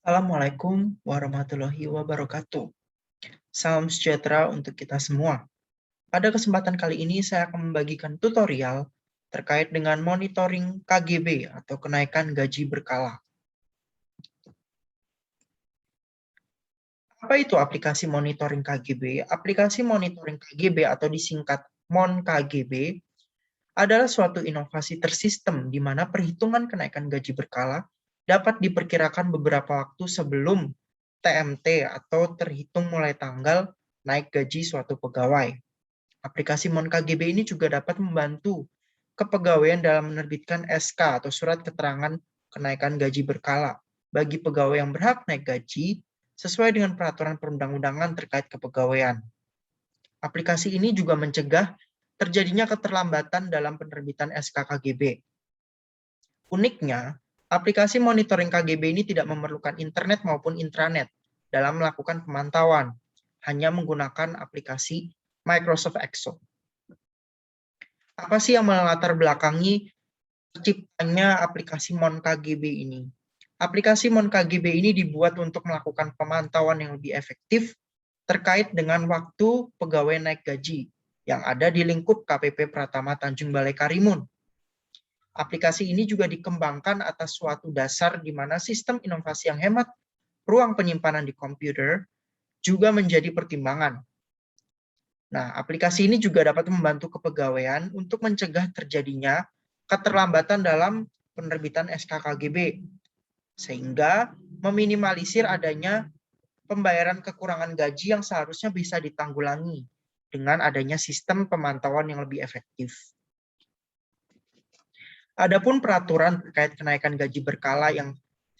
Assalamualaikum warahmatullahi wabarakatuh. Salam sejahtera untuk kita semua. Pada kesempatan kali ini saya akan membagikan tutorial terkait dengan monitoring KGB atau kenaikan gaji berkala. Apa itu aplikasi monitoring KGB? Aplikasi monitoring KGB atau disingkat MON KGB adalah suatu inovasi tersistem di mana perhitungan kenaikan gaji berkala dapat diperkirakan beberapa waktu sebelum TMT atau terhitung mulai tanggal naik gaji suatu pegawai. Aplikasi MON KGB ini juga dapat membantu kepegawaian dalam menerbitkan SK atau surat keterangan kenaikan gaji berkala bagi pegawai yang berhak naik gaji sesuai dengan peraturan perundang-undangan terkait kepegawaian. Aplikasi ini juga mencegah terjadinya keterlambatan dalam penerbitan SK KGB. Uniknya, aplikasi monitoring KGB ini tidak memerlukan internet maupun intranet dalam melakukan pemantauan, hanya menggunakan aplikasi Microsoft Excel. Apa sih yang melatar belakangi terciptanya aplikasi MON KGB ini? Aplikasi MON KGB ini dibuat untuk melakukan pemantauan yang lebih efektif terkait dengan waktu pegawai naik gaji yang ada di lingkup KPP Pratama Tanjung Balai Karimun. Aplikasi ini juga dikembangkan atas suatu dasar di mana sistem inovasi yang hemat ruang penyimpanan di komputer juga menjadi pertimbangan. Nah, aplikasi ini juga dapat membantu kepegawaian untuk mencegah terjadinya keterlambatan dalam penerbitan SK KGB, sehingga meminimalisir adanya pembayaran kekurangan gaji yang seharusnya bisa ditanggulangi dengan adanya sistem pemantauan yang lebih efektif. Adapun peraturan terkait kenaikan gaji berkala yang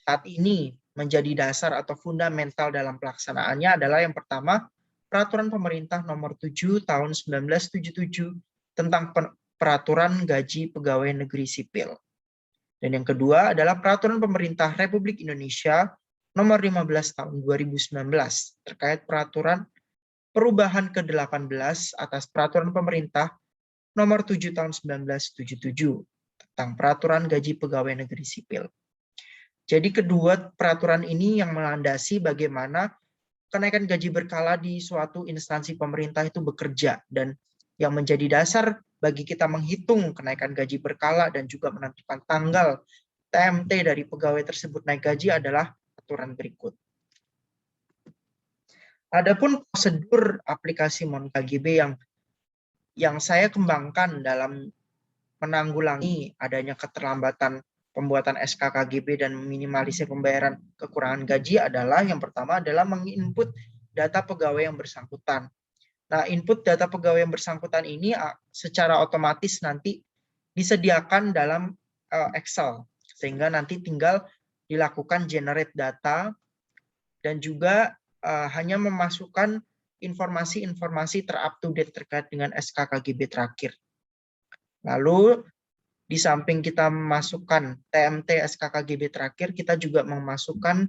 saat ini menjadi dasar atau fundamental dalam pelaksanaannya adalah yang pertama, Peraturan Pemerintah Nomor 7 Tahun 1977 tentang Peraturan Gaji Pegawai Negeri Sipil. Dan yang kedua adalah Peraturan Pemerintah Republik Indonesia Nomor 15 Tahun 2019 terkait peraturan perubahan ke-18 atas Peraturan Pemerintah Nomor 7 Tahun 1977 tentang Peraturan Gaji Pegawai Negeri Sipil. Jadi kedua peraturan ini yang melandasi bagaimana kenaikan gaji berkala di suatu instansi pemerintah itu bekerja, dan yang menjadi dasar bagi kita menghitung kenaikan gaji berkala dan juga menentukan tanggal TMT dari pegawai tersebut naik gaji adalah aturan berikut. Adapun prosedur aplikasi MON KGB yang saya kembangkan dalam menanggulangi adanya keterlambatan pembuatan SK KGB dan meminimalisir pembayaran kekurangan gaji adalah yang pertama adalah menginput data pegawai yang bersangkutan. Nah, input data pegawai yang bersangkutan ini secara otomatis nanti disediakan dalam Excel, sehingga nanti tinggal dilakukan generate data dan juga hanya memasukkan informasi-informasi ter-up-to-date terkait dengan SK KGB terakhir. Lalu di samping kita memasukkan TMT SK KGB terakhir, kita juga memasukkan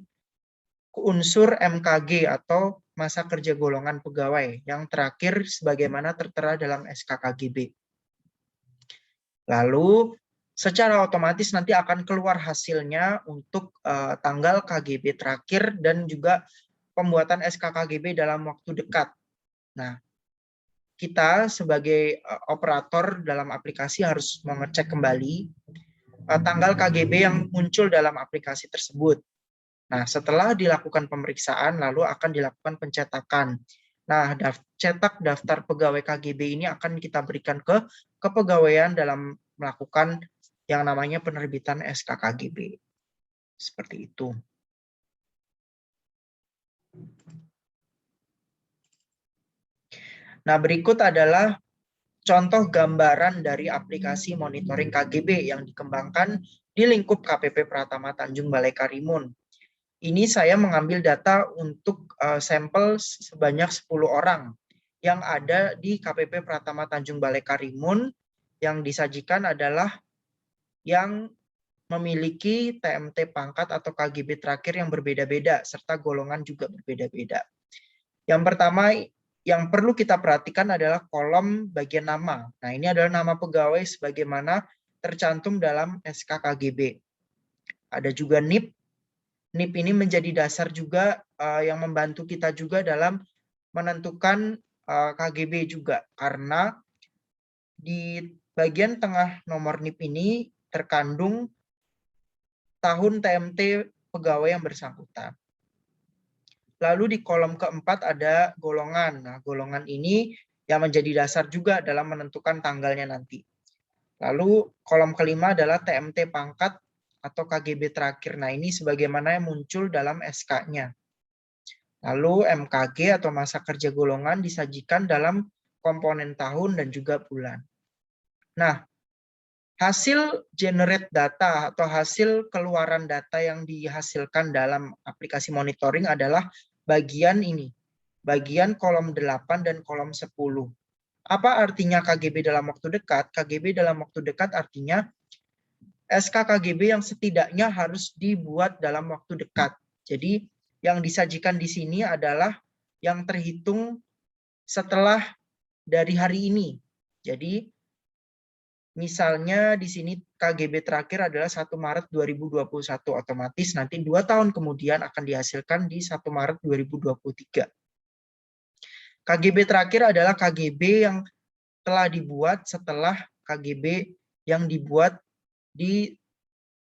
unsur MKG atau masa kerja golongan pegawai yang terakhir sebagaimana tertera dalam SK KGB. Lalu secara otomatis nanti akan keluar hasilnya untuk tanggal KGB terakhir dan juga pembuatan SK KGB dalam waktu dekat. Nah, kita sebagai operator dalam aplikasi harus mengecek kembali tanggal KGB yang muncul dalam aplikasi tersebut. Nah, setelah dilakukan pemeriksaan, lalu akan dilakukan pencetakan. Nah, cetak daftar pegawai KGB ini akan kita berikan ke kepegawaian dalam melakukan yang namanya penerbitan SK KGB. Seperti itu. Nah, berikut adalah contoh gambaran dari aplikasi monitoring KGB yang dikembangkan di lingkup KPP Pratama Tanjung Balai Karimun. Ini saya mengambil data untuk sampel sebanyak 10 orang yang ada di KPP Pratama Tanjung Balai Karimun. Yang disajikan adalah yang memiliki TMT pangkat atau KGB terakhir yang berbeda-beda, serta golongan juga berbeda-beda. Yang pertama yang perlu kita perhatikan adalah kolom bagian nama. Nah, ini adalah nama pegawai sebagaimana tercantum dalam SK KGB. Ada juga NIP, NIP ini menjadi dasar juga yang membantu kita juga dalam menentukan KGB juga, karena di bagian tengah nomor NIP ini terkandung tahun TMT pegawai yang bersangkutan. Lalu di kolom keempat ada golongan. Nah, golongan ini yang menjadi dasar juga dalam menentukan tanggalnya nanti. Lalu kolom kelima adalah TMT pangkat atau KGB terakhir. Nah, ini sebagaimana yang muncul dalam SK-nya. Lalu MKG atau masa kerja golongan disajikan dalam komponen tahun dan juga bulan. Nah, hasil generate data atau hasil keluaran data yang dihasilkan dalam aplikasi monitoring adalah bagian ini, bagian kolom 8 dan kolom 10. Apa artinya KGB dalam waktu dekat? KGB dalam waktu dekat artinya SK KGB yang setidaknya harus dibuat dalam waktu dekat. Jadi yang disajikan di sini adalah yang terhitung setelah dari hari ini. Jadi misalnya di sini KGB terakhir adalah 1 Maret 2021, otomatis nanti 2 tahun kemudian akan dihasilkan di 1 Maret 2023. KGB terakhir adalah KGB yang telah dibuat setelah KGB yang dibuat di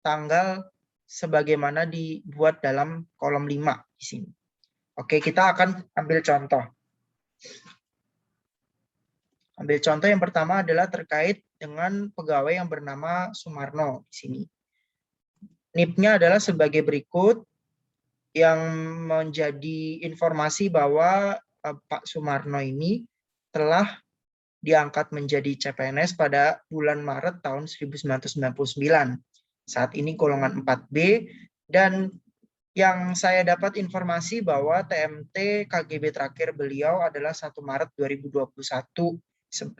tanggal sebagaimana dibuat dalam kolom 5 di sini. Oke, kita akan ambil contoh. Ambil contoh yang pertama adalah terkait dengan pegawai yang bernama Sumarno di sini. NIP-nya adalah sebagai berikut, yang menjadi informasi bahwa Pak Sumarno ini telah diangkat menjadi CPNS pada bulan Maret tahun 1999. Saat ini golongan 4B, dan yang saya dapat informasi bahwa TMT KGB terakhir beliau adalah 1 Maret 2021,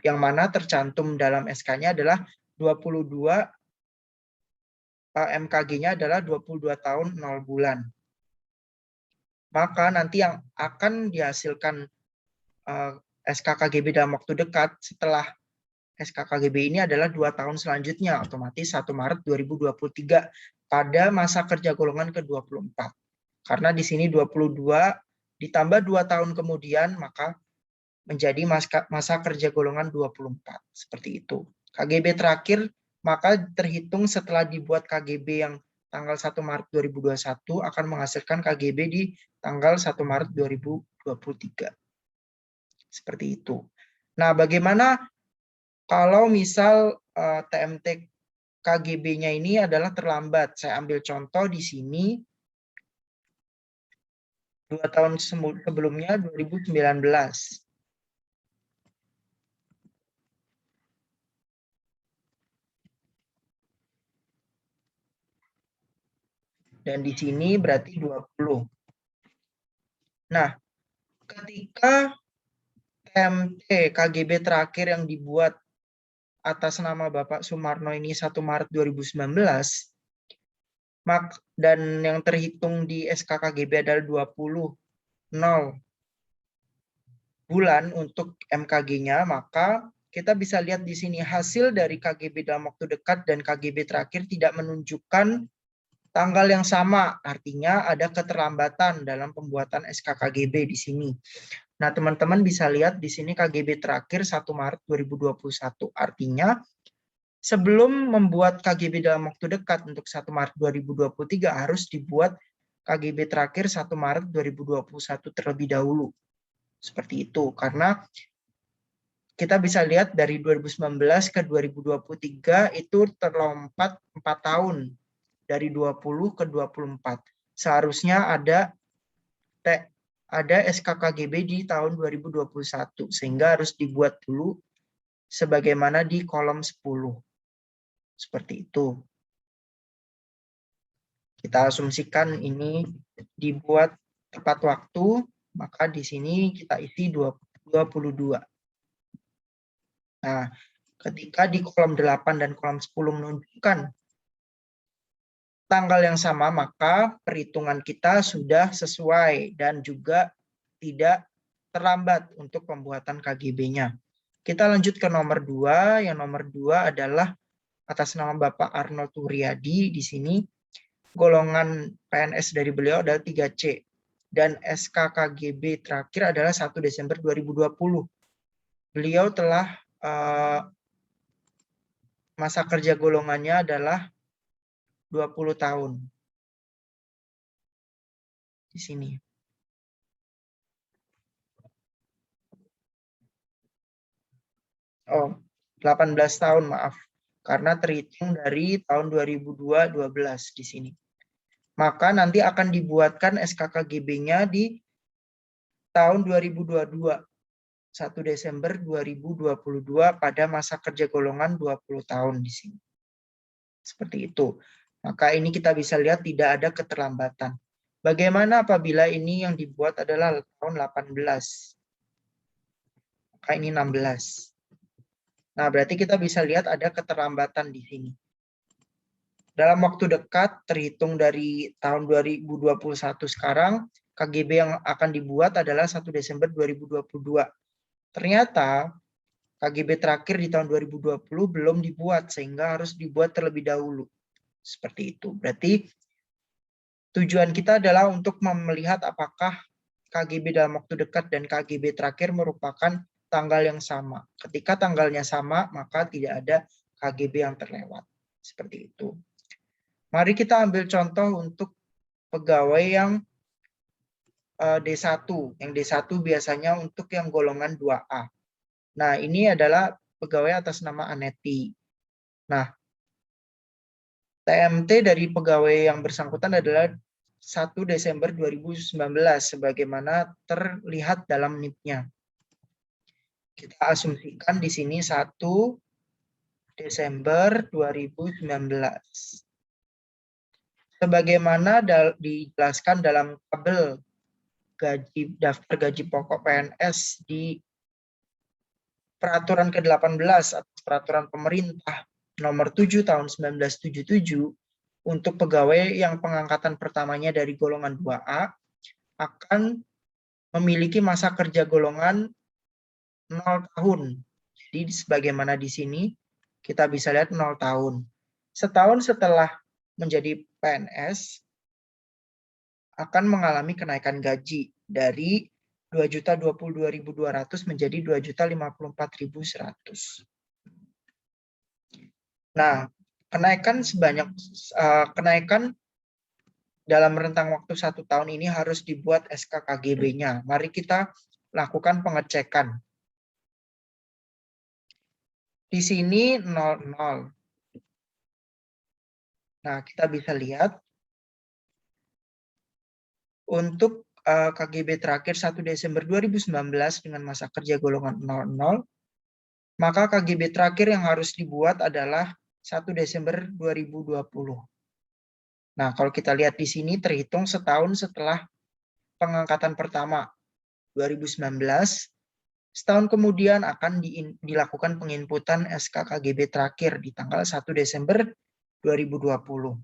yang mana tercantum dalam SK-nya adalah 22, MKG-nya adalah 22 tahun 0 bulan. Maka nanti yang akan dihasilkan SK KGB dalam waktu dekat setelah SK KGB ini adalah 2 tahun selanjutnya, otomatis 1 Maret 2023 pada masa kerja golongan ke-24. Karena di sini 22 ditambah 2 tahun kemudian, maka menjadi masa kerja golongan 24. Seperti itu. KGB terakhir maka terhitung setelah dibuat KGB yang tanggal 1 Maret 2021 akan menghasilkan KGB di tanggal 1 Maret 2023. Seperti itu. Nah, bagaimana kalau misal TMT KGB-nya ini adalah terlambat? Saya ambil contoh di sini 2 tahun sebelumnya, 2019. Dan di sini berarti 20. Nah, ketika TMT KGB terakhir yang dibuat atas nama Bapak Sumarno ini 1 Maret 2019, dan yang terhitung di SK KGB adalah 20 0 bulan untuk MKG-nya, maka kita bisa lihat di sini hasil dari KGB dalam waktu dekat dan KGB terakhir tidak menunjukkan tanggal yang sama, artinya ada keterlambatan dalam pembuatan SK KGB di sini. Nah, teman-teman bisa lihat di sini KGB terakhir 1 Maret 2021. Artinya, sebelum membuat KGB dalam waktu dekat untuk 1 Maret 2023 harus dibuat KGB terakhir 1 Maret 2021 terlebih dahulu. Seperti itu, karena kita bisa lihat dari 2019 ke 2023 itu terlompat 4 tahun. Dari 20 ke 24. Seharusnya ada SK KGB di tahun 2021, sehingga harus dibuat dulu sebagaimana di kolom 10. Seperti itu. Kita asumsikan ini dibuat tepat waktu, maka di sini kita isi 22. Nah, ketika di kolom 8 dan kolom 10 menunjukkan tanggal yang sama, maka perhitungan kita sudah sesuai dan juga tidak terlambat untuk pembuatan KGB-nya. Kita lanjut ke nomor 2. Yang nomor 2 adalah atas nama Bapak Arnold Turyadi di sini. golongan PNS dari beliau adalah 3C. Dan SKKGB terakhir adalah 1 Desember 2020. Beliau telah masa kerja golongannya adalah 20 tahun. Di sini. Oh, 18 tahun, maaf. Karena terhitung dari tahun 2002-12 di sini. Maka nanti akan dibuatkan SKKGB-nya di tahun 2022. 1 Desember 2022 pada masa kerja golongan 20 tahun di sini. Seperti itu. Maka ini kita bisa lihat tidak ada keterlambatan. Bagaimana apabila ini yang dibuat adalah tahun 18? Maka ini 16. Nah, berarti kita bisa lihat ada keterlambatan di sini. Dalam waktu dekat, terhitung dari tahun 2021 sekarang, KGB yang akan dibuat adalah 1 Desember 2022. Ternyata KGB terakhir di tahun 2020 belum dibuat, sehingga harus dibuat terlebih dahulu. Seperti itu. Berarti tujuan kita adalah untuk melihat apakah KGB dalam waktu dekat dan KGB terakhir merupakan tanggal yang sama. Ketika tanggalnya sama, maka tidak ada KGB yang terlewat. Seperti itu. Mari kita ambil contoh untuk pegawai yang D1. Yang D1 biasanya untuk yang golongan 2A. Nah, ini adalah pegawai atas nama Aneti. Nah, TMT dari pegawai yang bersangkutan adalah 1 Desember 2019, sebagaimana terlihat dalam NIP-nya. Kita asumsikan di sini 1 Desember 2019. Sebagaimana dijelaskan dalam tabel daftar gaji pokok PNS di Peraturan ke-18 atau Peraturan Pemerintah Nomor 7 Tahun 1977 untuk pegawai yang pengangkatan pertamanya dari golongan 2A akan memiliki masa kerja golongan 0 tahun. Jadi sebagaimana di sini kita bisa lihat 0 tahun. Setahun setelah menjadi PNS akan mengalami kenaikan gaji dari 2.022.200 menjadi 2.054.100. Nah, kenaikan dalam rentang waktu 1 tahun ini harus dibuat SKKGB-nya. Mari kita lakukan pengecekan. Di sini 00. Nah, kita bisa lihat untuk KGB terakhir 1 Desember 2019 dengan masa kerja golongan 00, maka KGB terakhir yang harus dibuat adalah 1 Desember 2020. Nah, kalau kita lihat di sini terhitung setahun setelah pengangkatan pertama 2019, setahun kemudian akan dilakukan penginputan SKKGB terakhir di tanggal 1 Desember 2020.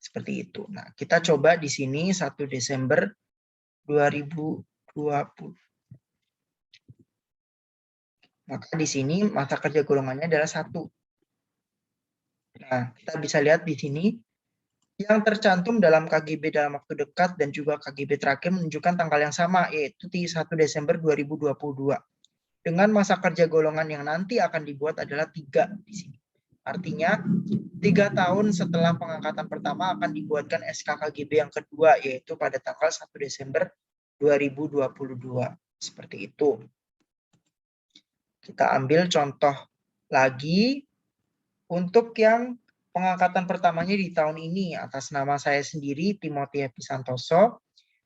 Seperti itu. Nah, kita coba di sini 1 Desember 2020. Maka di sini masa kerja golongannya adalah 1. Nah, kita bisa lihat di sini yang tercantum dalam KGB dalam waktu dekat dan juga KGB terakhir menunjukkan tanggal yang sama, yaitu di 1 Desember 2022. Dengan masa kerja golongan yang nanti akan dibuat adalah 3 di sini. Artinya 3 tahun setelah pengangkatan pertama akan dibuatkan SKKGB yang kedua, yaitu pada tanggal 1 Desember 2022. Seperti itu. Kita ambil contoh lagi untuk yang pengangkatan pertamanya di tahun ini atas nama saya sendiri, Timothy Happy Santoso.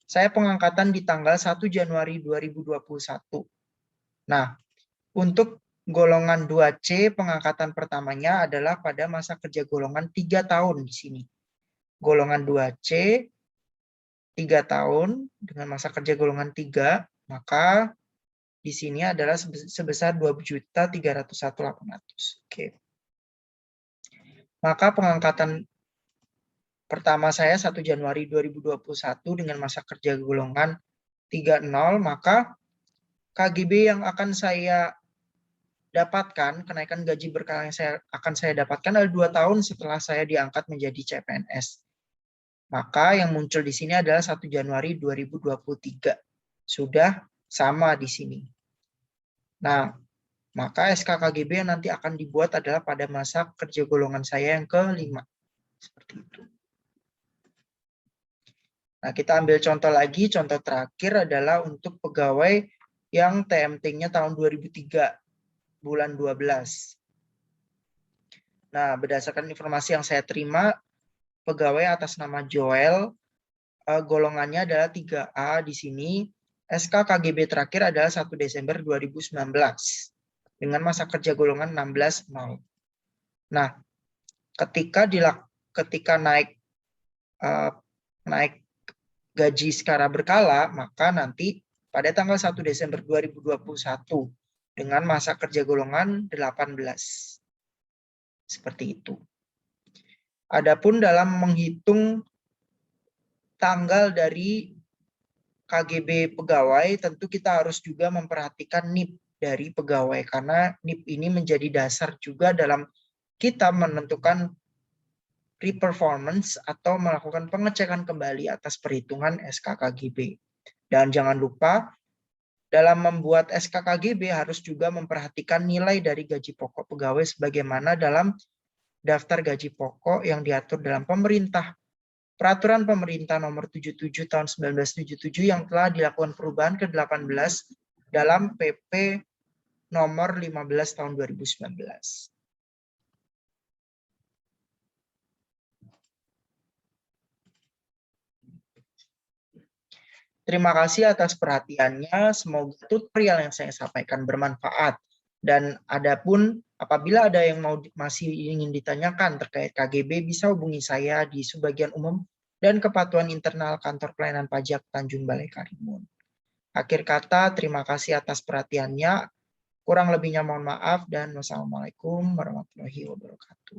Saya pengangkatan di tanggal 1 Januari 2021. Nah, untuk golongan 2C pengangkatan pertamanya adalah pada masa kerja golongan 3 tahun di sini. Golongan 2C 3 tahun dengan masa kerja golongan 3, maka di sini adalah sebesar 2.301.800. Oke. Maka pengangkatan pertama saya 1 Januari 2021 dengan masa kerja golongan 30, maka KGB yang akan saya dapatkan, kenaikan gaji berkala yang akan saya dapatkan adalah 2 tahun setelah saya diangkat menjadi CPNS. Maka yang muncul di sini adalah 1 Januari 2023. Sudah sama di sini. Nah, maka SKKGB yang nanti akan dibuat adalah pada masa kerja golongan saya yang kelima. Seperti itu. Nah, kita ambil contoh lagi. Contoh terakhir adalah untuk pegawai yang TMT-nya tahun 2003, bulan 12. Nah, berdasarkan informasi yang saya terima, pegawai atas nama Joel, golongannya adalah 3A di sini. SKKGB terakhir adalah 1 Desember 2019 dengan masa kerja golongan 16.0. Nah, ketika naik gaji secara berkala, maka nanti pada tanggal 1 Desember 2021 dengan masa kerja golongan 18. Seperti itu. Adapun dalam menghitung tanggal dari KGB pegawai, tentu kita harus juga memperhatikan NIP dari pegawai, karena NIP ini menjadi dasar juga dalam kita menentukan re-performance atau melakukan pengecekan kembali atas perhitungan SKKGB. Dan jangan lupa, dalam membuat SKKGB harus juga memperhatikan nilai dari gaji pokok pegawai sebagaimana dalam daftar gaji pokok yang diatur dalam Peraturan Pemerintah Nomor 77 Tahun 1977 yang telah dilakukan perubahan ke-18 dalam PP Nomor 15 Tahun 2019. Terima kasih atas perhatiannya. Semoga tutorial yang saya sampaikan bermanfaat. Dan apabila ada yang masih ingin ditanyakan terkait KGB, bisa hubungi saya di Subbagian Umum dan Kepatuhan Internal Kantor Pelayanan Pajak Tanjung Balai Karimun. Akhir kata, terima kasih atas perhatiannya. Kurang lebihnya mohon maaf dan wassalamualaikum warahmatullahi wabarakatuh.